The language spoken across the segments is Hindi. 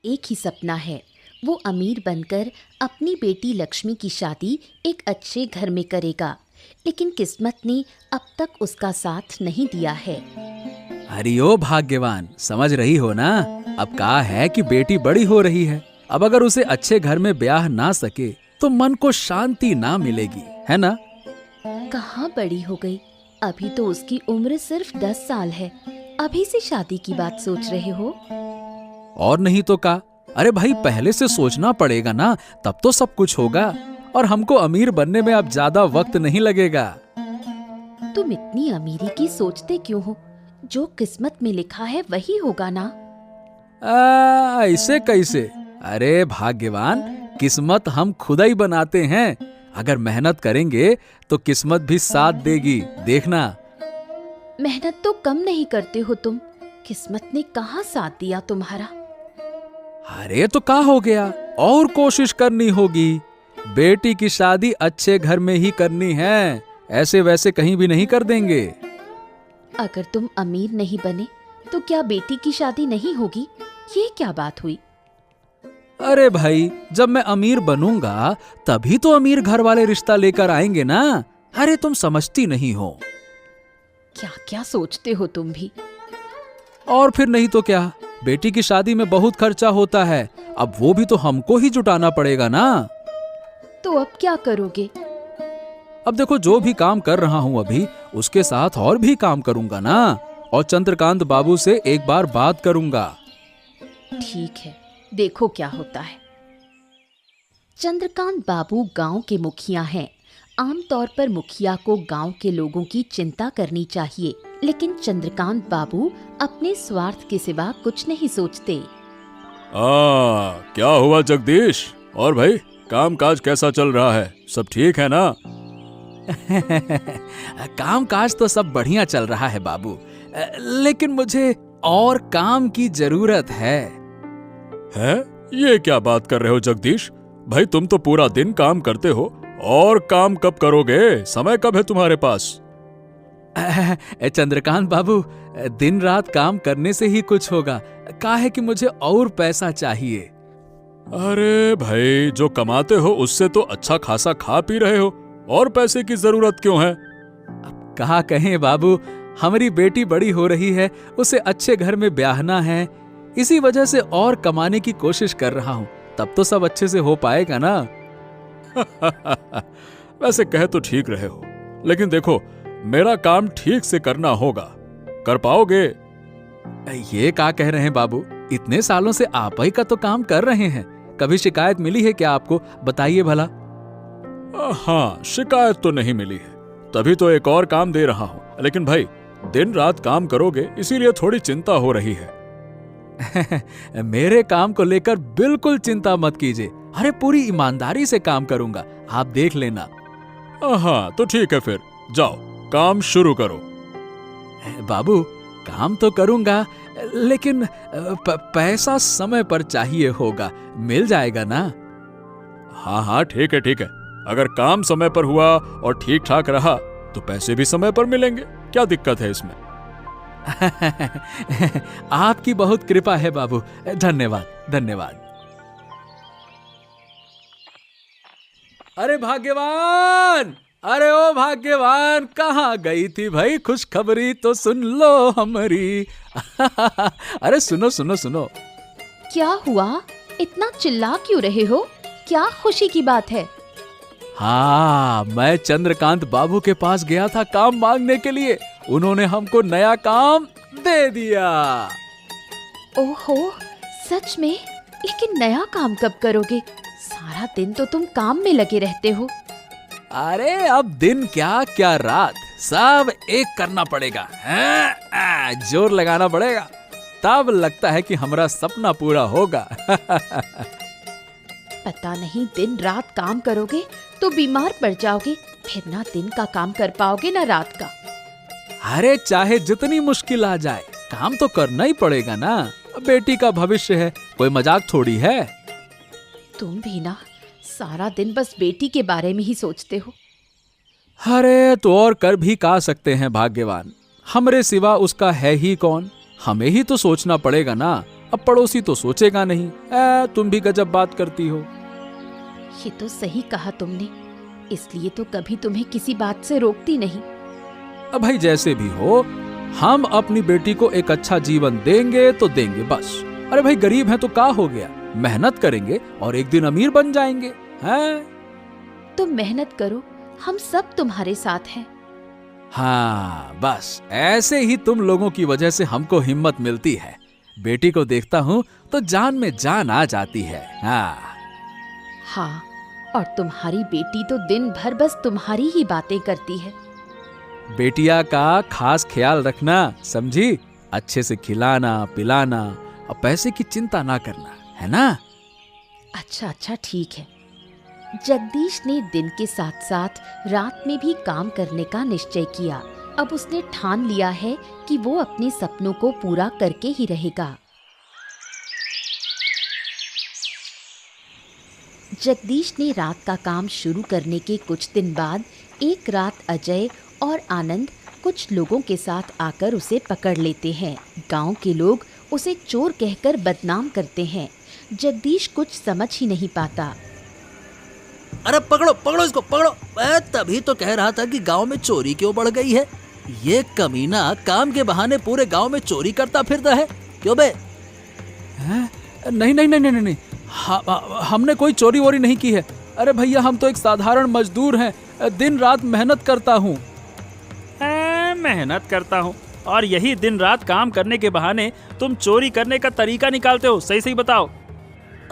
एक ही सपना है। वो अमीर बनकर अपनी बेटी लक्ष्मी की शादी एक अच्छे घर में करेगा, लेकिन किस्मत ने अब तक उसका साथ नहीं दिया है। अरे ओ भाग्यवान, समझ रही हो ना? अब कहा है कि बेटी बड़ी हो रही है। अब अगर उसे अच्छे घर में ब्याह ना सके तो मन को शांति ना मिलेगी, है ना? कहाँ बड़ी हो गई, अभी तो उसकी उम्र सिर्फ 10 साल है। अभी से शादी की बात सोच रहे हो? और नहीं तो का। अरे भाई, पहले से सोचना पड़ेगा ना, तब तो सब कुछ होगा। और हमको अमीर बनने में अब ज्यादा वक्त नहीं लगेगा। तुम इतनी अमीरी की सोचते क्यों हो? जो किस्मत में लिखा है वही होगा ना। ऐसे कैसे? अरे भाग्यवान, किस्मत हम खुद ही बनाते हैं। अगर मेहनत करेंगे तो किस्मत भी साथ देगी, देखना। मेहनत तो कम नहीं करते हो तुम। किस्मत ने कहाँ साथ दिया तुम्हारा? अरे तो क्या हो गया, और कोशिश करनी होगी। बेटी की शादी अच्छे घर में ही करनी है, ऐसे वैसे कहीं भी नहीं कर देंगे। अगर तुम अमीर नहीं बने तो क्या बेटी की शादी नहीं होगी? ये क्या बात हुई? अरे भाई, जब मैं अमीर बनूंगा तभी तो अमीर घर वाले रिश्ता लेकर आएंगे ना। अरे तुम समझती नहीं हो। क्या क्या सोचते हो तुम भी। और फिर नहीं तो क्या, बेटी की शादी में बहुत खर्चा होता है। अब वो भी तो हमको ही जुटाना पड़ेगा ना। तो अब क्या करोगे? अब देखो, जो भी काम कर रहा हूं अभी, उसके साथ और भी काम करूंगा ना। और चंद्रकांत बाबू से एक बार बात करूंगा। ठीक है, देखो क्या होता है। चंद्रकांत बाबू गांव के मुखिया हैं। आमतौर पर मुखिया को गांव के लोगों की चिंता करनी चाहिए, लेकिन चंद्रकांत बाबू अपने स्वार्थ के सिवा कुछ नहीं सोचते। क्या हुआ जगदीश? और भाई, काम काज कैसा चल रहा है? सब ठीक है ना? काम काज तो सब बढ़िया चल रहा है बाबू, लेकिन मुझे और काम की जरूरत है। ये क्या बात कर रहे हो जगदीश? भाई, तुम तो पूरा दिन काम करते हो, और काम कब करोगे? समय कब है तुम्हारे पास? चंद्रकांत बाबू, दिन रात काम करने से ही कुछ होगा। क्या है कि मुझे और पैसा चाहिए। अरे भाई, जो कमाते हो उससे तो अच्छा खासा खा पी रहे हो, और पैसे की जरूरत क्यों है? अब कहा कहें बाबू, हमारी बेटी बड़ी हो रही है, उसे अच्छे घर में ब्याहना है। इसी वजह से और कमाने की कोशिश कर रहा हूँ, तब तो सब अच्छे से हो पाएगा ना। वैसे कहे तो ठीक रहे हो, लेकिन देखो, मेरा काम ठीक से करना होगा। कर पाओगे? ये क्या कह रहे हैं बाबू? इतने सालों से आप ही का तो काम कर रहे हैं, कभी शिकायत मिली है क्या आपको? बताइए भला। हाँ, शिकायत तो नहीं मिली है, तभी तो एक और काम दे रहा हूं। लेकिन भाई, दिन रात काम करोगे, इसीलिए थोड़ी चिंता हो रही है। मेरे काम को लेकर बिल्कुल चिंता मत कीजिए। अरे पूरी ईमानदारी से काम करूंगा, आप देख लेना। हाँ तो ठीक है, फिर जाओ काम शुरू करो। बाबू, काम तो करूंगा, लेकिन पैसा समय पर चाहिए होगा। मिल जाएगा ना? हाँ हाँ, ठीक है ठीक है। अगर काम समय पर हुआ और ठीक ठाक रहा तो पैसे भी समय पर मिलेंगे। क्या दिक्कत है इसमें? आपकी बहुत कृपा है बाबू, धन्यवाद धन्यवाद। अरे भाग्यवान, अरे ओ भाग्यवान, कहाँ गई थी भाई? खुशखबरी तो सुन लो हमारी। अरे सुनो सुनो सुनो। क्या हुआ? इतना चिल्ला क्यों रहे हो? क्या खुशी की बात है? हाँ, मैं चंद्रकांत बाबू के पास गया था काम मांगने के लिए। उन्होंने हमको नया काम दे दिया। ओहो, सच में? लेकिन नया काम कब करोगे? सारा दिन तो तुम काम में लगे रहते हो। अरे अब दिन क्या क्या रात, सब एक करना पड़ेगा। जोर लगाना पड़ेगा, तब लगता है कि हमारा सपना पूरा होगा। पता नहीं, दिन रात काम करोगे तो बीमार पड़ जाओगे, फिर ना दिन का काम कर पाओगे ना रात का। अरे चाहे जितनी मुश्किल आ जाए, काम तो करना ही पड़ेगा ना। बेटी का भविष्य है, कोई मजाक थोड़ी है। तुम भी ना सारा दिन बस बेटी के बारे में ही सोचते हो। अरे तो और कर भी का सकते हैं भाग्यवान, हमरे सिवा उसका है ही कौन? हमें ही तो सोचना पड़ेगा ना। अब पड़ोसी तो सोचेगा नहीं, तुम भी गजब बात करती हो। ये तो सही कहा तुमने, इसलिए तो कभी तुम्हें किसी बात से रोकती नहीं। अब भाई जैसे भी हो, हम अपनी बेटी को एक अच्छा जीवन देंगे तो देंगे बस। अरे भाई गरीब हैं तो क्या हो गया, मेहनत करेंगे और एक दिन अमीर बन जाएंगे, हैं? तुम मेहनत करो, हम सब तुम्हारे साथ हैं। हाँ बस ऐसे ही तुम लोगों की वजह से हमको हिम्मत मिलती है। बेटी को देखता हूँ तो जान में जान आ जाती है। हाँ, और तुम्हारी बेटी तो दिन भर बस तुम्हारी ही बातें करती है। बेटिया का खास ख्याल रखना, समझी? अच्छे से खिलाना पिलाना और पैसे की चिंता ना करना, है ना? अच्छा ठीक है। जगदीश ने दिन के साथ साथ रात में भी काम करने का निश्चय किया। अब उसने ठान लिया है कि वो अपने सपनों को पूरा करके ही रहेगा। जगदीश ने रात का काम शुरू करने के कुछ दिन बाद एक रात अजय और आनंद कुछ लोगों के साथ आकर उसे पकड़ लेते हैं। गांव के लोग उसे चोर कहकर बदनाम करते हैं। जगदीश कुछ समझ ही नहीं पाता। अरे पकड़ो पकड़ो इसको पकड़ो। तभी तो कह रहा था कि गांव में चोरी क्यों बढ़ गई है। ये कमीना काम के बहाने पूरे गांव में चोरी करता फिरता है, क्यों बे? नहीं नहीं नहीं नहीं नहीं, हमने कोई चोरी वोरी नहीं की है। अरे भैया हम तो एक साधारण मजदूर हैं, दिन रात मेहनत करता हूँ। मेहनत करता हूँ और यही दिन रात काम करने के बहाने तुम चोरी करने का तरीका निकालते हो, सही सही बताओ।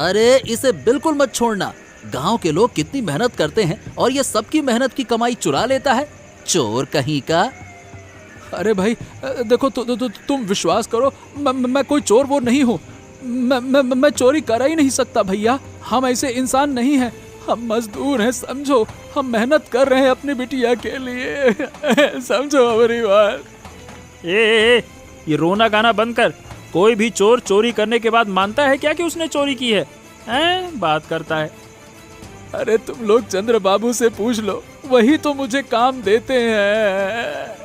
अरे इसे बिल्कुल मत छोड़ना। गांव के लोग कितनी मेहनत करते हैं और ये सबकी मेहनत की कमाई चुरा लेता है, चोर कहीं का। अरे भाई देखो तुम विश्वास करो, मैं कोई चोर वो नहीं हूँ। मैं चोरी कर ही नहीं सकता भैया, हम ऐसे इंसान नहीं हैं, हम मजदूर हैं, समझो। हम मेहनत कर रहे हैं अपनी बिटिया के लिए, समझो हमारी बात। ये रोना गाना बंद कर। कोई भी चोर चोरी करने के बाद मानता है क्या कि उसने चोरी की है? बात करता है। अरे तुम लोग चंद्र बाबू से पूछ लो, वही तो मुझे काम देते हैं।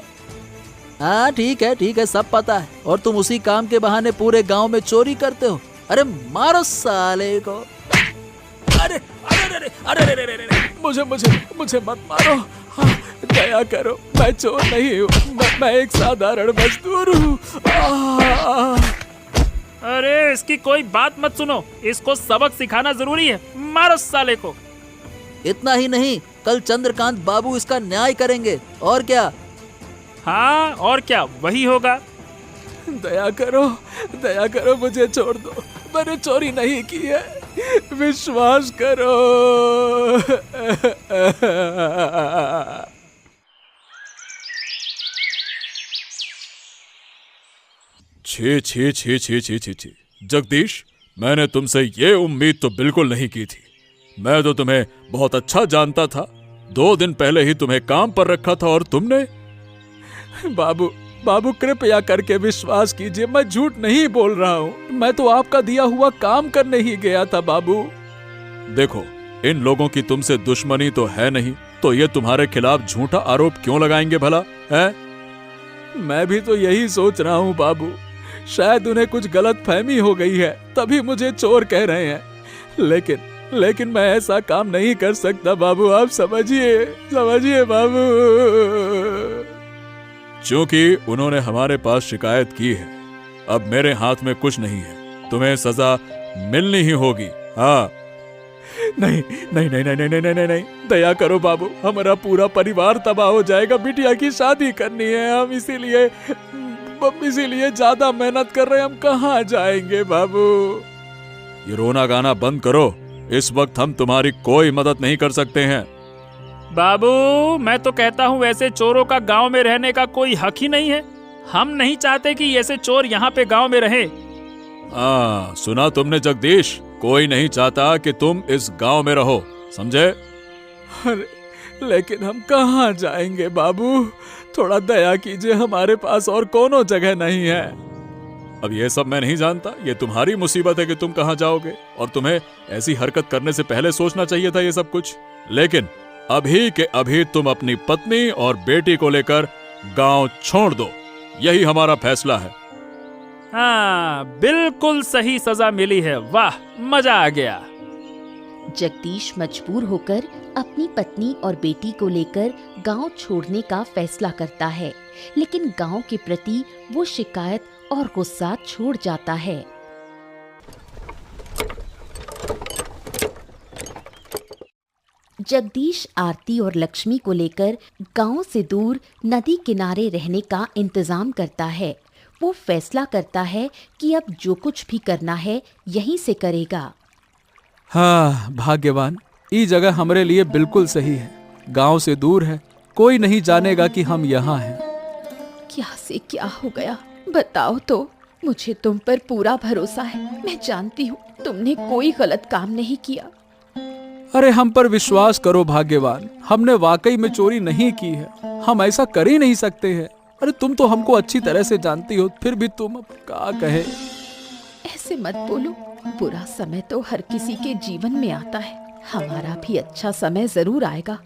हाँ ठीक है सब पता है। और तुम उसी काम के बहाने पूरे गांव में चोरी करते हो। अरे मारो साले को। अरे अरे अरे अरे अरे अरे मुझे मत मारो, हाँ, दया करो, मैं चोर नहीं हूँ, मैं एक साधारण मजदूर हूँ। अरे इसकी कोई बात मत सुनो, इसको सबक सिखाना जरूरी है, मारो साले को। इतना ही नहीं, कल चंद्रकांत बाबू इसका न्याय करेंगे, और क्या। हाँ और क्या, वही होगा। दया करो मुझे छोड़ दो, मैंने चोरी नहीं की है, विश्वास करो। छी छी छी छी छी छी छी, जगदीश, मैंने तुमसे ये उम्मीद तो बिल्कुल नहीं की थी। मैं तो तुम्हें बहुत अच्छा जानता था। 2 दिन पहले ही तुम्हें काम पर रखा था और तुमने। बाबू कृपया करके विश्वास कीजिए, मैं झूठ नहीं बोल रहा हूँ, मैं तो आपका दिया हुआ काम करने ही गया था बाबू। देखो, इन लोगों की तुमसे दुश्मनी तो है नहीं, तो ये तुम्हारे खिलाफ झूठा आरोप क्यों लगाएंगे भला, है? मैं भी तो यही सोच रहा हूँ बाबू, शायद उन्हें कुछ गलत फहमी हो गई है, तभी मुझे चोर कह रहे हैं। लेकिन मैं ऐसा काम नहीं कर सकता बाबू, आप समझिए बाबू। क्योंकि उन्होंने हमारे पास शिकायत की है, अब मेरे हाथ में कुछ नहीं है, तुम्हें सजा मिलनी ही होगी। हाँ, नहीं, दया करो बाबू, हमारा पूरा परिवार तबाह हो जाएगा, बिटिया की शादी करनी है, हम इसीलिए ज्यादा मेहनत कर रहे हैं, हम कहाँ जाएंगे बाबू? ये रोना गाना बंद करो, इस वक्त हम तुम्हारी कोई मदद नहीं कर सकते हैं। बाबू, मैं तो कहता हूँ वैसे चोरों का गांव में रहने का कोई हक ही नहीं है। हम नहीं चाहते कि ऐसे चोर यहाँ पे गांव में रहे। सुना तुमने जगदीश, कोई नहीं चाहता कि तुम इस गांव में रहो, समझे? अरे लेकिन हम कहाँ जाएंगे बाबू, थोड़ा दया कीजिए, हमारे पास और कोनो जगह नहीं है। अब ये सब मैं नहीं जानता, ये तुम्हारी मुसीबत है कि तुम कहाँ जाओगे, और तुम्हें ऐसी हरकत करने से पहले सोचना चाहिए था ये सब कुछ। लेकिन अभी के अभी तुम अपनी पत्नी और बेटी को लेकर गांव छोड़ दो, यही हमारा फैसला है। हाँ, बिल्कुल सही सजा मिली है। वाह, मजा आ गया। जगदीश मजबूर होकर अपनी पत्नी और बेटी को लेकर गांव छोड़ने का फैसला करता है, लेकिन गांव के प्रति वो शिकायत और गुस्सा छोड़ जाता है। जगदीश आरती और लक्ष्मी को लेकर गांव से दूर नदी किनारे रहने का इंतजाम करता है। वो फैसला करता है कि अब जो कुछ भी करना है यहीं से करेगा। हाँ भाग्यवान, ये जगह हमारे लिए बिल्कुल सही है। गांव से दूर है, कोई नहीं जानेगा कि हम यहाँ हैं। क्या से क्या हो गया बताओ तो। मुझे तुम पर पूरा भरोसा है। मैं जानती हूँ तुमने कोई गलत काम नहीं किया। अरे हम पर विश्वास करो भाग्यवान, हमने वाकई में चोरी नहीं की है। हम ऐसा कर ही नहीं सकते हैं। अरे तुम तो हमको अच्छी तरह से जानती हो, फिर भी तुम अब क्या कहे। ऐसे मत बोलो। बुरा समय तो हर किसी के जीवन में आता है। हमारा भी अच्छा समय जरूर आएगा।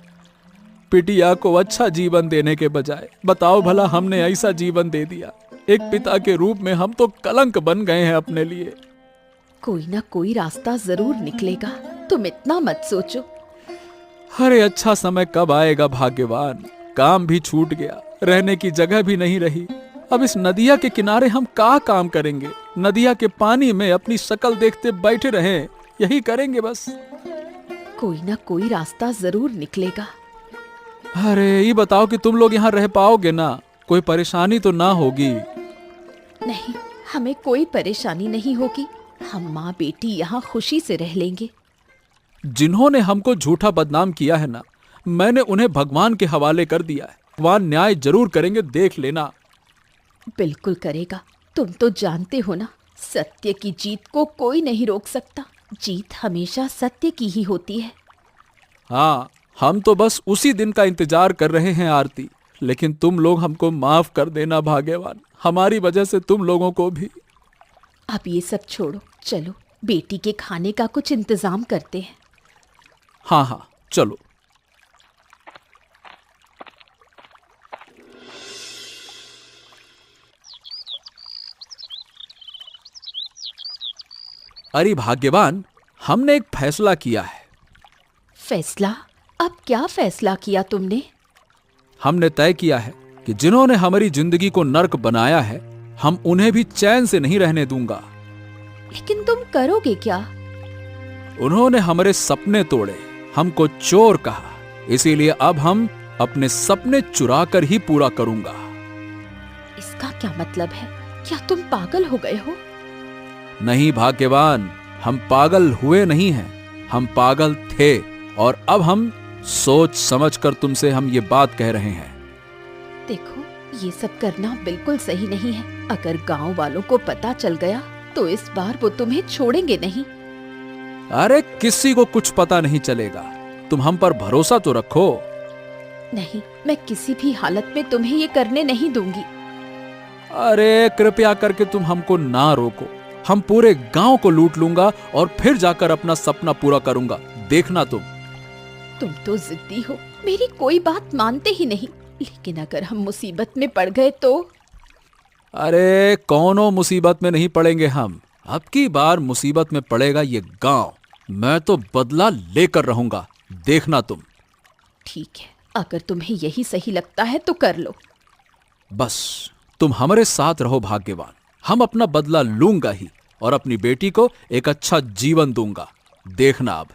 पिटिया को अच्छा जीवन देने के बजाय बताओ भला हमने ऐसा जीवन दे दिया। एक पिता के रूप में हम तो कलंक बन गए हैं अपने लिए। कोई ना कोई रास्ता जरूर निकलेगा, तुम इतना मत सोचो। अरे अच्छा समय कब आएगा भाग्यवान। काम भी छूट गया, रहने की जगह भी नहीं रही। अब इस नदिया के किनारे हम क्या काम करेंगे। नदिया के पानी में अपनी शक्ल देखते बैठे रहें, यही करेंगे बस। कोई ना कोई रास्ता जरूर निकलेगा। अरे ये बताओ कि तुम लोग यहाँ रह पाओगे ना? कोई परेशानी तो ना होगी? नहीं, हमें कोई परेशानी नहीं होगी। हम माँ बेटी यहाँ खुशी से रह लेंगे। जिन्होंने हमको झूठा बदनाम किया है ना, मैंने उन्हें भगवान के हवाले कर दिया है। भगवान न्याय जरूर करेंगे, देख लेना। बिल्कुल करेगा। तुम तो जानते हो ना, सत्य की जीत को कोई नहीं रोक सकता। जीत हमेशा सत्य की ही होती है। हाँ, हम तो बस उसी दिन का इंतजार कर रहे हैं आरती। लेकिन तुम लोग हमको माफ कर देना भाग्यवान। हमारी वजह से तुम लोगों को भी। अब ये सब छोड़ो, चलो बेटी के खाने का कुछ इंतजाम करते हैं। हाँ हाँ चलो। अरे भाग्यवान, हमने एक फैसला किया है। फैसला? अब क्या फैसला किया तुमने? हमने तय किया है कि जिन्होंने हमारी जिंदगी को नर्क बनाया है, हम उन्हें भी चैन से नहीं रहने दूंगा। लेकिन तुम करोगे क्या? उन्होंने हमारे सपने तोड़े, हमको चोर कहा, इसीलिए अब हम अपने सपने चुरा कर ही पूरा करूंगा। इसका क्या मतलब है? क्या तुम पागल हो गए हो? नहीं भाग्यवान, हम पागल हुए नहीं हैं, हम पागल थे। और अब हम सोच समझकर तुमसे हम ये बात कह रहे हैं। देखो, ये सब करना बिल्कुल सही नहीं है। अगर गांव वालों को पता चल गया तो इस बार वो तुम्हें छोड़ेंगे नहीं। अरे किसी को कुछ पता नहीं चलेगा, तुम हम पर भरोसा तो रखो। नहीं, मैं किसी भी हालत में तुम्हें ये करने नहीं दूंगी। अरे कृपया करके तुम हमको ना रोको। हम पूरे गांव को लूट लूंगा और फिर जाकर अपना सपना पूरा करूंगा, देखना तुम तो जिद्दी हो, मेरी कोई बात मानते ही नहीं। लेकिन अगर हम मुसीबत में पड़ गए तो? अरे कौनो मुसीबत में नहीं पड़ेंगे हम। अब की बार मुसीबत में पड़ेगा ये गांव। मैं तो बदला लेकर रहूंगा, देखना तुम। ठीक है, अगर तुम्हें यही सही लगता है तो कर लो। बस तुम हमारे साथ रहो भाग्यवान। हम अपना बदला लूंगा ही और अपनी बेटी को एक अच्छा जीवन दूंगा, देखना अब।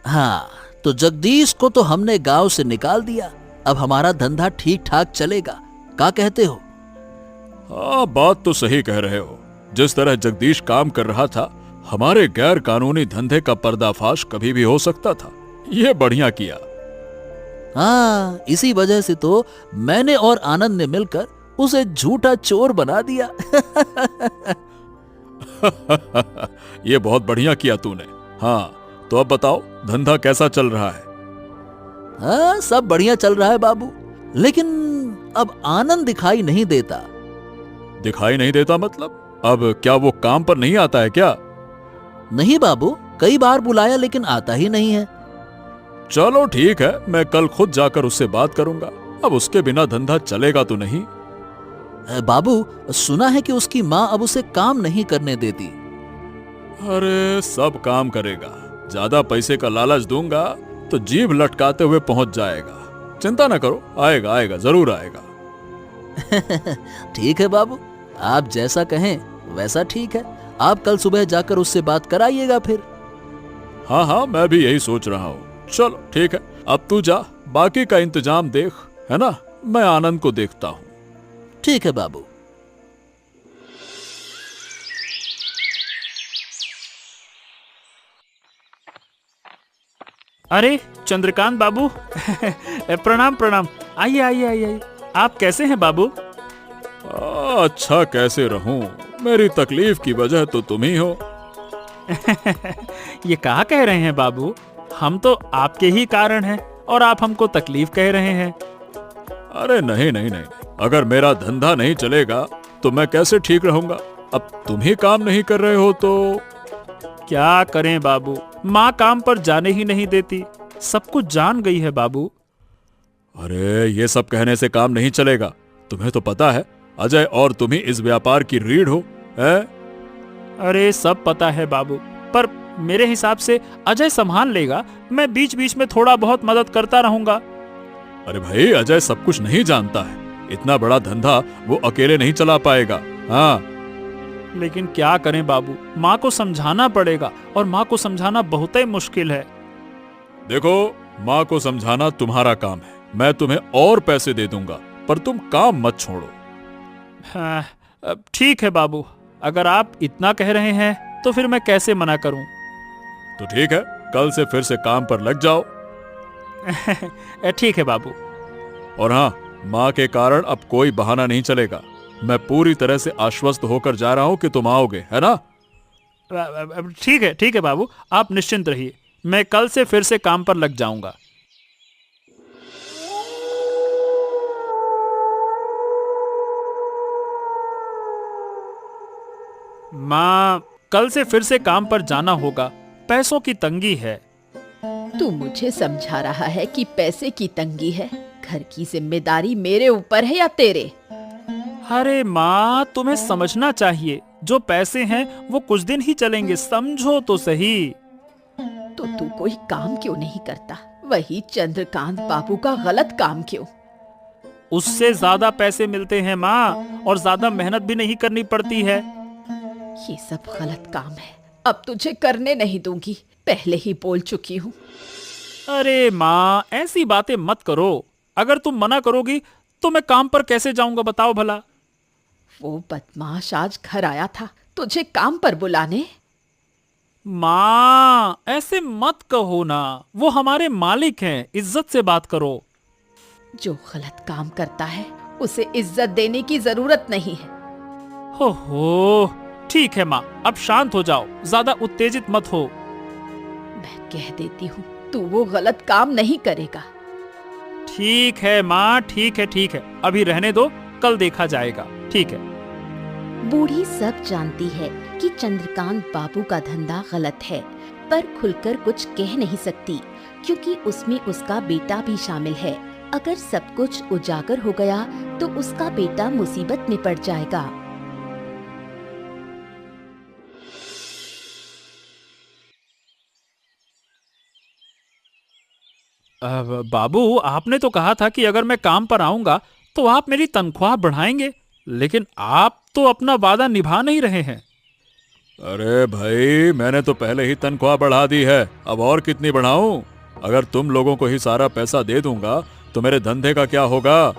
हाँ, तो जगदीश को तो हमने गांव से निकाल दिया। अब हमारा धंधा ठीक ठाक चलेगा, क्या कहते हो? हाँ, बात तो सही कह रहे हो। जिस तरह जगदीश काम कर रहा था, हमारे गैर कानूनी धंधे का पर्दाफाश कभी भी हो सकता था। ये बढ़िया किया। हाँ, इसी वजह से तो मैंने और आनंद ने मिलकर उसे झूठा चोर बना दिया। ये बहुत बढ़िया किया तूने। हाँ, तो अब बताओ धंधा कैसा चल रहा है? हाँ, सब बढ़िया चल रहा है बाबू, लेकिन अब आनंद दिखाई नहीं देता। दिखाई नहीं देता मतलब? अब क्या वो काम पर नहीं आता है क्या? नहीं बाबू, कई बार बुलाया लेकिन आता ही नहीं है। चलो ठीक है, मैं कल खुद जाकर उससे बात करूंगा। अब उसके बिना धंधा चलेगा तो नहीं। बाबू, सुना है कि उसकी माँ अब उसे काम नहीं करने देती। अरे सब काम करेगा, ज्यादा पैसे का लालच दूंगा तो जीभ लटकाते हुए पहुंच जाएगा। चिंता ना करो, आएगा आएगा, जरूर आएगा। ठीक है बाबू, आप जैसा कहें वैसा ठीक है। आप कल सुबह जाकर उससे बात कराइएगा फिर। हाँ हाँ, मैं भी यही सोच रहा हूँ। चलो ठीक है, अब तू जा, बाकी का इंतजाम देख, है ना? मैं आनंद को देखता हूँ। ठीक है बाबू। अरे चंद्रकांत बाबू प्रणाम प्रणाम। आइए आइए आइए आइए। आप कैसे हैं बाबू? अच्छा कैसे रहूं, मेरी तकलीफ की वजह तो तुम ही हो। ये कहा कह रहे हैं बाबू, हम तो आपके ही कारण हैं और आप हमको तकलीफ कह रहे हैं। अरे नहीं नहीं नहीं, अगर मेरा धंधा नहीं चलेगा तो मैं कैसे ठीक रहूंगा? अब तुम ही काम नहीं कर रहे हो तो क्या करें बाबू, माँ काम पर जाने ही नहीं देती, सब कुछ जान गई है बाबू। अरे ये सब कहने से काम नहीं चलेगा। तुम्हें तो पता है अजय और तुम ही इस व्यापार की रीढ़ हो, है? अरे सब पता है बाबू, पर मेरे हिसाब से अजय संभाल लेगा, मैं बीच बीच में थोड़ा बहुत मदद करता रहूंगा। अरे भाई, अजय सब कुछ नहीं जानता है, इतना बड़ा धंधा वो अकेले नहीं चला पाएगा। हाँ, लेकिन क्या करें बाबू, माँ को समझाना पड़ेगा और माँ को समझाना बहुत ही मुश्किल है। देखो, माँ को समझाना तुम्हारा काम है, मैं तुम्हें और पैसे दे दूंगा, पर तुम काम मत छोड़ो। हाँ, ठीक है बाबू, अगर आप इतना कह रहे हैं तो फिर मैं कैसे मना करूं। तो ठीक है, कल से फिर से काम पर लग जाओ। ठीक है बाबू। और हाँ, माँ के कारण अब कोई बहाना नहीं चलेगा। मैं पूरी तरह से आश्वस्त होकर जा रहा हूं कि तुम आओगे, है ना? ठीक है बाबू, आप निश्चिंत रहिए, मैं कल से फिर से काम पर लग जाऊंगा। माँ, कल से फिर से काम पर जाना होगा, पैसों की तंगी है। तू मुझे समझा रहा है कि पैसे की तंगी है? घर की जिम्मेदारी मेरे ऊपर है या तेरे? अरे माँ, तुम्हें समझना चाहिए, जो पैसे हैं वो कुछ दिन ही चलेंगे, समझो तो सही। तो तू कोई काम क्यों नहीं करता? वही चंद्रकांत बाबू का गलत काम क्यों? उससे ज्यादा पैसे मिलते हैं माँ, और ज्यादा मेहनत भी नहीं करनी पड़ती है। ये सब गलत काम है, अब तुझे करने नहीं दूंगी, पहले ही बोल चुकी हूँ। अरे माँ, ऐसी बातें मत करो, अगर तुम मना करोगी तो मैं काम पर कैसे जाऊंगा बताओ भला। वो बदमाश आज घर आया था तुझे काम पर बुलाने। माँ, ऐसे मत कहो ना, वो हमारे मालिक हैं, इज्जत से बात करो। जो गलत काम करता है उसे इज्जत देने की जरूरत नहीं है। हो, ठीक है माँ, अब शांत हो जाओ, ज्यादा उत्तेजित मत हो। मैं कह देती हूँ, तू वो गलत काम नहीं करेगा। ठीक है माँ, ठीक है, अभी रहने दो, कल देखा जाएगा, ठीक है। बूढ़ी सब जानती है कि चंद्रकांत बाबू का धंधा गलत है, पर खुलकर कुछ कह नहीं सकती, क्योंकि उसमें उसका बेटा भी शामिल है। अगर सब कुछ उजागर हो गया तो उसका बेटा मुसीबत में पड़ जाएगा। बाबू, आपने तो कहा था कि अगर मैं काम पर आऊंगा तो आप मेरी तनख्वाह बढ़ाएंगे, लेकिन आप तो अपना वादा निभा नहीं रहे हैं। अरे भाई, मैंने तो पहले ही तनख्वाह बढ़ा दी है, अब और कितनी बढ़ाऊं? अगर तुम लोगों को ही सारा पैसा दे दूंगा तो मेरे धंधे का क्या होगा?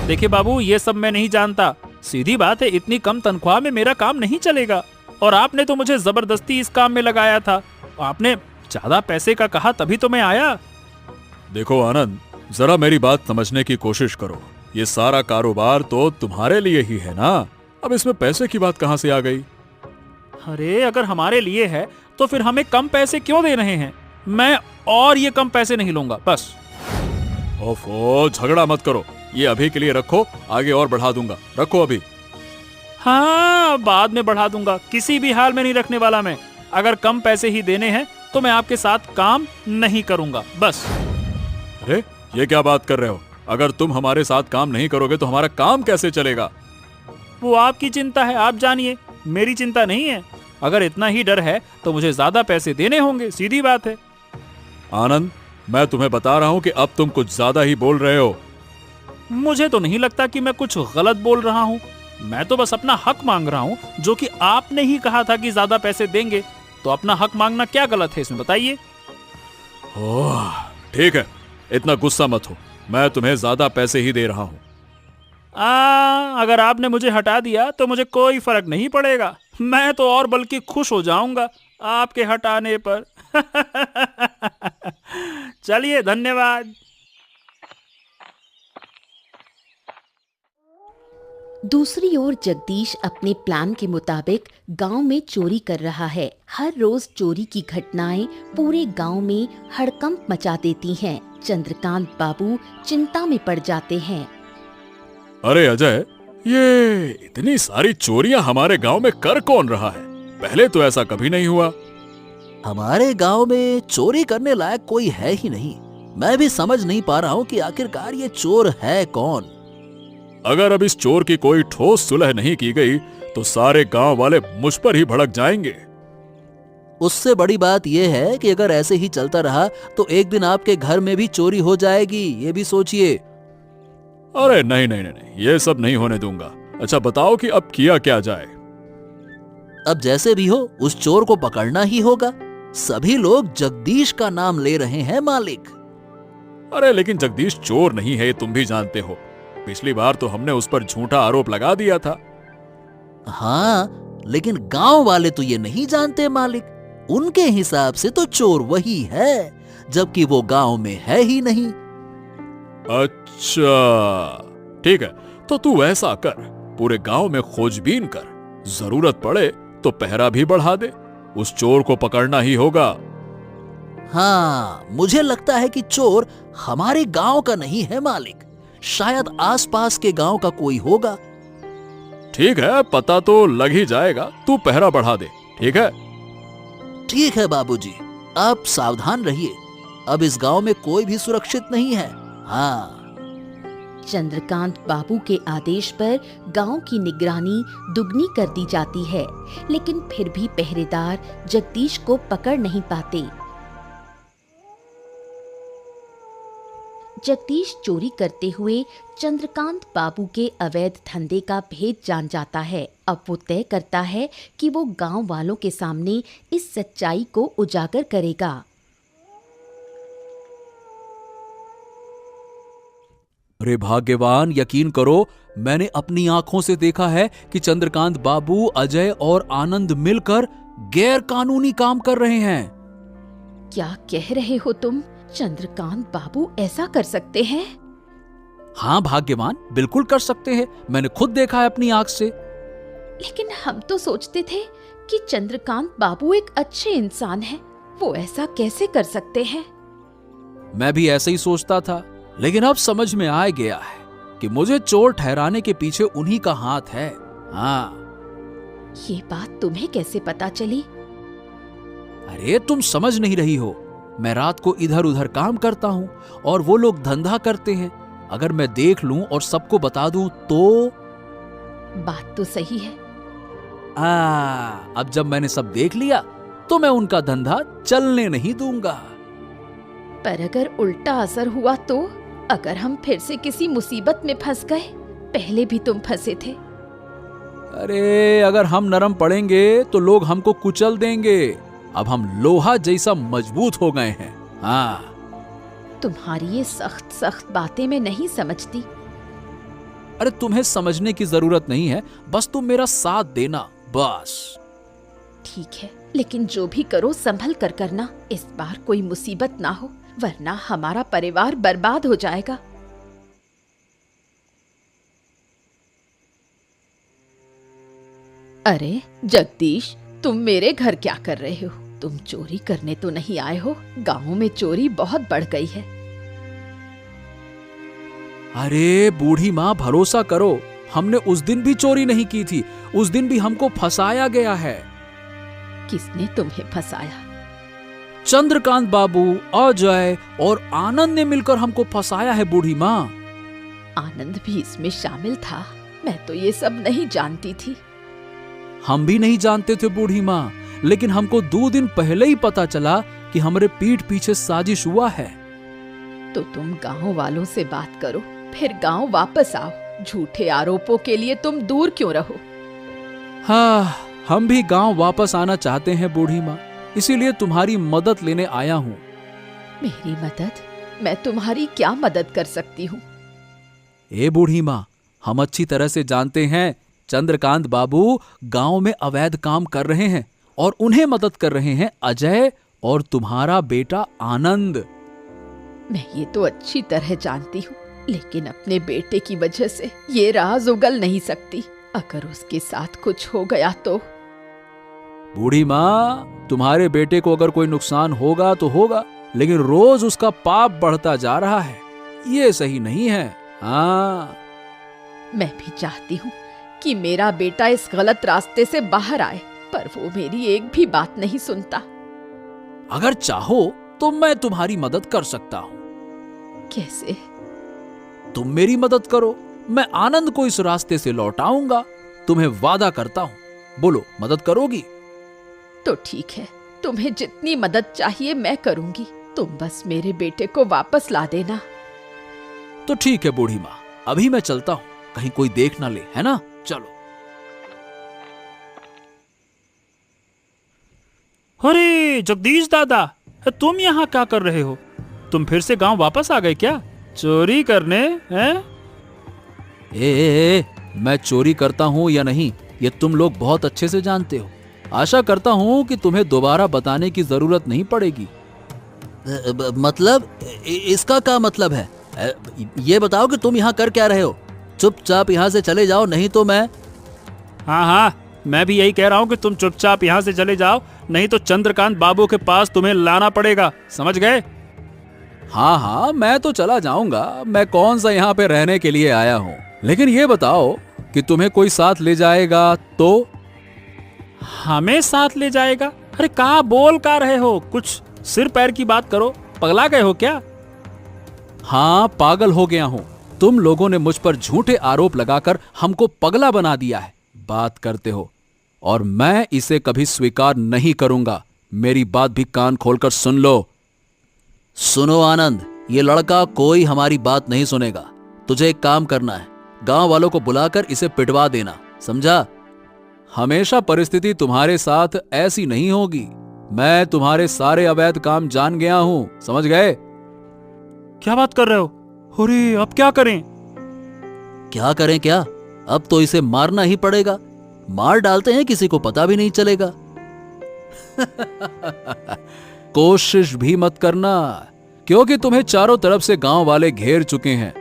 देखिए बाबू, ये सब मैं नहीं जानता, सीधी बात है, इतनी कम तनख्वाह में मेरा काम नहीं चलेगा, और आपने तो मुझे जबरदस्ती इस काम में लगाया था। आपने ज्यादा पैसे का कहा तभी तो मैं आया। देखो आनंद, जरा मेरी बात समझने की कोशिश करो, ये सारा कारोबार तो तुम्हारे लिए ही है ना, अब इसमें पैसे की बात कहां से आ गई? अरे अगर हमारे लिए है तो फिर हमें कम पैसे क्यों दे रहे हैं? मैं और ये कम पैसे नहीं लूंगा, बस। ओफो, झगड़ा मत करो, ये अभी के लिए रखो, आगे और बढ़ा दूंगा, रखो अभी। हाँ, बाद में बढ़ा दूंगा, किसी भी हाल में नहीं रखने वाला मैं। अगर कम पैसे ही देने हैं तो मैं आपके साथ काम नहीं करूंगा, बस। अरे ये क्या बात कर रहे हो? अगर तुम हमारे साथ काम नहीं करोगे तो हमारा काम कैसे चलेगा? वो आपकी चिंता है, आप जानिए, मेरी चिंता नहीं है। अगर इतना ही डर है तो मुझे ज्यादा पैसे देने होंगे, सीधी बात है। आनंद, मैं तुम्हें बता रहा हूं कि अब तुम कुछ ज्यादा ही बोल रहे हो। मुझे तो नहीं लगता कि मैं कुछ गलत बोल रहा हूँ। मैं तो बस अपना हक मांग रहा हूँ, जो कि आपने ही कहा था कि ज्यादा पैसे देंगे। तो अपना हक मांगना क्या गलत है इसमें, बताइए। ओह, ठीक है, इतना गुस्सा मत हो, मैं तुम्हें ज्यादा पैसे ही दे रहा हूं। अगर आपने मुझे हटा दिया तो मुझे कोई फर्क नहीं पड़ेगा। मैं तो और बल्कि खुश हो जाऊंगा आपके हटाने पर। चलिए, धन्यवाद। दूसरी ओर जगदीश अपने प्लान के मुताबिक गांव में चोरी कर रहा है। हर रोज चोरी की घटनाएं पूरे गांव में हड़कंप मचा देती हैं। चंद्रकांत बाबू चिंता में पड़ जाते हैं। अरे अजय, ये इतनी सारी चोरियां हमारे गांव में कर कौन रहा है? पहले तो ऐसा कभी नहीं हुआ। हमारे गांव में चोरी करने लायक कोई है ही नहीं। मैं भी समझ नहीं पा रहा हूँ कि आखिरकार ये चोर है कौन। अगर अब इस चोर की कोई ठोस सुलह नहीं की गई तो सारे गांव वाले मुझ पर ही भड़क जाएंगे। उससे बड़ी बात यह है कि अगर ऐसे ही चलता रहा तो एक दिन आपके घर में भी चोरी हो जाएगी, ये भी सोचिए। अरे नहीं नहीं नहीं, ये सब नहीं होने दूंगा। अच्छा बताओ कि अब किया क्या जाए? अब जैसे भी हो उस चोर को पकड़ना ही होगा। सभी लोग जगदीश का नाम ले रहे हैं मालिक। अरे लेकिन जगदीश चोर नहीं है, ये तुम भी जानते हो। पिछली बार तो हमने उस पर झूठा आरोप लगा दिया था। हाँ, लेकिन गांव वाले तो ये नहीं जानते मालिक। उनके हिसाब से तो चोर वही है, जबकि वो गांव में है ही नहीं। अच्छा ठीक है, तो तू ऐसा कर, पूरे गांव में खोजबीन कर, जरूरत पड़े तो पहरा भी बढ़ा दे। उस चोर को पकड़ना ही होगा। हाँ, मुझे लगता है कि चोर हमारे गांव का नहीं है मालिक, शायद आसपास के गांव का कोई होगा। ठीक है, पता तो लग ही जाएगा, तू पहरा बढ़ा दे। ठीक है? ठीक है बाबूजी, आप सावधान रहिए। अब इस गांव में कोई भी सुरक्षित नहीं है। हाँ। चंद्रकांत बाबू के आदेश पर गांव की निगरानी दुगनी कर दी जाती है, लेकिन फिर भी पहरेदार जगदीश को पकड़ नहीं पाते। जगदीश चोरी करते हुए चंद्रकांत बाबू के अवैध धंधे का भेद जान जाता है। अब वो तय करता है कि वो गांव वालों के सामने इस सच्चाई को उजागर करेगा। अरे भाग्यवान, यकीन करो, मैंने अपनी आंखों से देखा है कि चंद्रकांत बाबू, अजय और आनंद मिलकर गैर कानूनी काम कर रहे हैं। क्या कह रहे हो तुम? चंद्रकांत बाबू ऐसा कर सकते हैं? हाँ भाग्यवान, बिल्कुल कर सकते हैं, मैंने खुद देखा है अपनी आंख से। लेकिन हम तो सोचते थे कि चंद्रकांत बाबू एक अच्छे इंसान हैं, वो ऐसा कैसे कर सकते हैं? मैं भी ऐसे ही सोचता था, लेकिन अब समझ में आ गया है कि मुझे चोर ठहराने के पीछे उन्हीं का हाथ है। हाँ। ये बात तुम्हें कैसे पता चली? अरे तुम समझ नहीं रही हो, मैं रात को इधर उधर काम करता हूँ और वो लोग धंधा करते हैं। अगर मैं देख लूं और सबको बता दूं तो? बात तो सही है। अब जब मैंने सब देख लिया तो मैं उनका धंधा चलने नहीं दूंगा। पर अगर उल्टा असर हुआ तो? अगर हम फिर से किसी मुसीबत में फंस गए? पहले भी तुम फंसे थे। अरे अगर हम नरम पड़ेंगे तो लोग हमको कुचल देंगे। अब हम लोहा जैसा मजबूत हो गए हैं। हाँ। तुम्हारी ये सख्त सख्त बातें मैं नहीं समझती। अरे तुम्हें समझने की जरूरत नहीं है, बस तुम मेरा साथ देना, बस। ठीक है, लेकिन जो भी करो संभल कर करना। इस बार कोई मुसीबत ना हो, वरना हमारा परिवार बर्बाद हो जाएगा। अरे जगदीश, तुम मेरे घर क्या कर रहे हो? तुम चोरी करने तो नहीं आए हो? गांव में चोरी बहुत बढ़ गई है। अरे बूढ़ी माँ, भरोसा करो, हमने उस दिन भी चोरी नहीं की थी। उस दिन भी हमको फंसाया गया है। किसने तुम्हें फंसाया? चंद्रकांत बाबू, अजय और आनंद ने मिलकर हमको फंसाया है बूढ़ी माँ। आनंद भी इसमें शामिल था? मैं तो ये सब नहीं जानती थी। हम भी नहीं जानते थे बूढ़ी माँ, लेकिन हमको 2 दिन पहले ही पता चला कि हमारे पीठ पीछे साजिश हुआ है। तो तुम गांव वालों से बात करो, फिर गांव वापस आओ। झूठे आरोपों के लिए तुम दूर क्यों रहो? हाँ, हम भी गांव वापस आना चाहते हैं बूढ़ी माँ, इसीलिए तुम्हारी मदद लेने आया हूँ। मेरी मदद? मैं तुम्हारी क्या मदद कर सकती हूँ? ए बूढ़ी माँ, हम अच्छी तरह से जानते हैं चंद्रकांत बाबू गांव में अवैध काम कर रहे हैं और उन्हें मदद कर रहे हैं अजय और तुम्हारा बेटा आनंद। मैं ये तो अच्छी तरह जानती हूँ, लेकिन अपने बेटे की वजह से ये राज उगल नहीं सकती। अगर उसके साथ कुछ हो गया तो? बूढ़ी माँ, तुम्हारे बेटे को अगर कोई नुकसान होगा तो होगा, लेकिन रोज उसका पाप बढ़ता जा रहा है। ये सही नहीं है। हाँ, मैं भी चाहती हूँ कि मेरा बेटा इस गलत रास्ते से बाहर आए, पर वो मेरी एक भी बात नहीं सुनता। अगर चाहो तो मैं तुम्हारी मदद कर सकता हूँ। कैसे? तुम मेरी मदद करो, मैं आनंद को इस रास्ते से लौटाऊंगा। तुम्हें वादा करता हूँ। बोलो, मदद करोगी? तो ठीक है, तुम्हें जितनी मदद चाहिए मैं करूंगी। तुम बस मेरे बेटे को वापस ला देना। तो ठीक है बूढ़ी माँ, अभी मैं चलता हूँ, कहीं कोई देख ना ले, है ना? चलो। अरे जगदीश दादा, तुम यहाँ क्या कर रहे हो? तुम फिर से गांव वापस आ गए क्या? चोरी करने? हैं? मैं चोरी करता हूँ या नहीं, ये तुम लोग बहुत अच्छे से जानते हो। आशा करता हूँ कि तुम्हें दोबारा बताने की जरूरत नहीं पड़ेगी। मतलब इसका क्या मतलब है? ये बताओ कि तुम यहाँ कर क्या रहे हो? चुपचाप यहाँ से चले जाओ, नहीं तो मैं... हाँ हाँ, मैं भी यही कह रहा हूँ कि तुम चुपचाप यहाँ से चले जाओ, नहीं तो चंद्रकांत बाबू के पास तुम्हें लाना पड़ेगा। समझ गए? हाँ हाँ, मैं तो चला जाऊंगा। मैं कौन सा यहाँ पे रहने के लिए आया हूँ। लेकिन ये बताओ कि तुम्हें कोई साथ ले जाएगा तो? हमें साथ ले जाएगा? अरे कहाँ बोल का रहे हो? कुछ सिर पैर की बात करो। पगला गए हो क्या? हाँ, पागल हो गया हूँ। तुम लोगों ने मुझ पर झूठे आरोप लगाकर हमको पगला बना दिया है। बात करते हो और मैं इसे कभी स्वीकार नहीं करूंगा। मेरी बात भी कान खोलकर सुन लो। सुनो आनंद, ये लड़का कोई हमारी बात नहीं सुनेगा। तुझे एक काम करना है, गांव वालों को बुलाकर इसे पिटवा देना, समझा? हमेशा परिस्थिति तुम्हारे साथ ऐसी नहीं होगी। मैं तुम्हारे सारे अवैध काम जान गया हूं, समझ गए? क्या बात कर रहे हो? अरे अब क्या करें? क्या करें क्या? अब तो इसे मारना ही पड़ेगा। मार डालते हैं, किसी को पता भी नहीं चलेगा। कोशिश भी मत करना, क्योंकि तुम्हें चारों तरफ से गांव वाले घेर चुके हैं।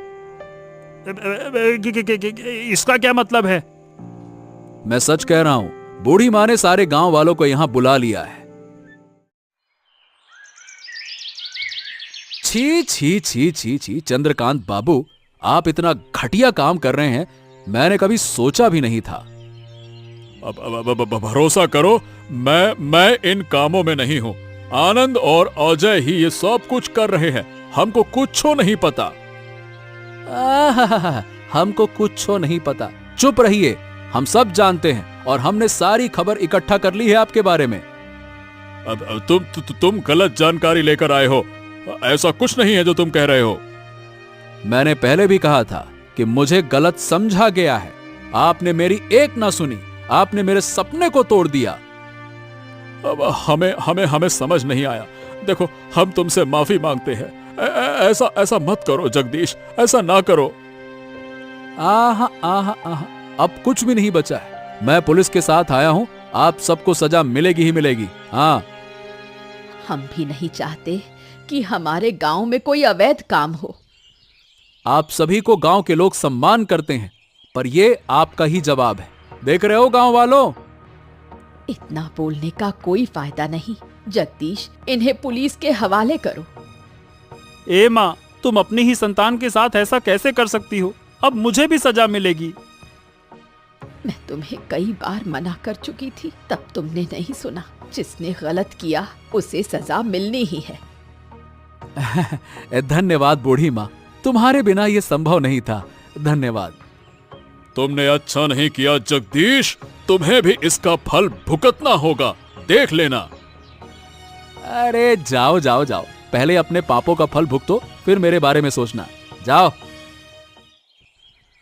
इसका क्या मतलब है? मैं सच कह रहा हूं, बूढ़ी माँ ने सारे गांव वालों को यहां बुला लिया है। छी छी छी छी छी, चंद्रकांत बाबू, आप इतना घटिया काम कर रहे हैं, मैंने कभी सोचा भी नहीं था। भरोसा करो, मैं इन कामों में नहीं हूं। आनंद और अजय ही ये सब कुछ कर रहे हैं। हमको कुछ नहीं पता। हमको कुछ नहीं पता। चुप रहिए, हम सब जानते हैं और हमने सारी खबर इकट्ठा कर ली है आपके बारे में। अब तुम गलत जानकारी लेकर आए हो। ऐसा कुछ नहीं है जो तुम कह रहे हो। मैंने पहले भी कहा था कि मुझे गलत समझा गया है। आपने मेरी एक ना सुनी, आपने मेरे सपने को तोड़ दिया। अब हमें समझ नहीं आया। देखो, हम तुमसे माफी मांगते हैं। ऐसा मत करो जगदीश, ऐसा ना करो। आहा आहा आहा, अब कुछ भी नहीं बचा है। मैं पुलिस के साथ आया हूं, आप सबको सजा मिलेगी ही मिलेगी। हाँ, हम भी नहीं चाहते कि हमारे गांव में कोई अवैध काम हो। आप सभी को गांव के लोग सम्मान करते हैं, पर ये आपका ही जवाब है। देख रहे हो गांव वालों? इतना बोलने का कोई फायदा नहीं। जगदीश, इन्हें पुलिस के हवाले करो। ए माँ, तुम अपनी ही संतान के साथ ऐसा कैसे कर सकती हो? अब मुझे भी सजा मिलेगी। मैं तुम्हें कई बार मना कर चुकी थी, तब तुमने नहीं सुना। जिसने गलत किया उसे सजा मिलनी ही है। धन्यवाद बूढ़ी माँ, तुम्हारे बिना ये संभव नहीं था। धन्यवाद। तुमने अच्छा नहीं किया जगदीश, तुम्हें भी इसका फल भुगतना होगा, देख लेना। अरे जाओ जाओ जाओ, पहले अपने पापों का फल भुगतो, फिर मेरे बारे में सोचना। जाओ।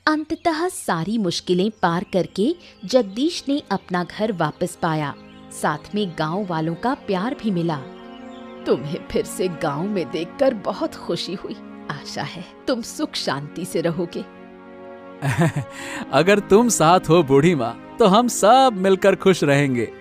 अंततः सारी मुश्किलें पार करके जगदीश ने अपना घर वापस पाया। साथ में गांव वालों का प्यार भी मिला। तुम्हें फिर से गांव में देखकर बहुत खुशी हुई। आशा है तुम सुख शांति से रहोगे। अगर तुम साथ हो बूढ़ी माँ, तो हम सब मिलकर खुश रहेंगे।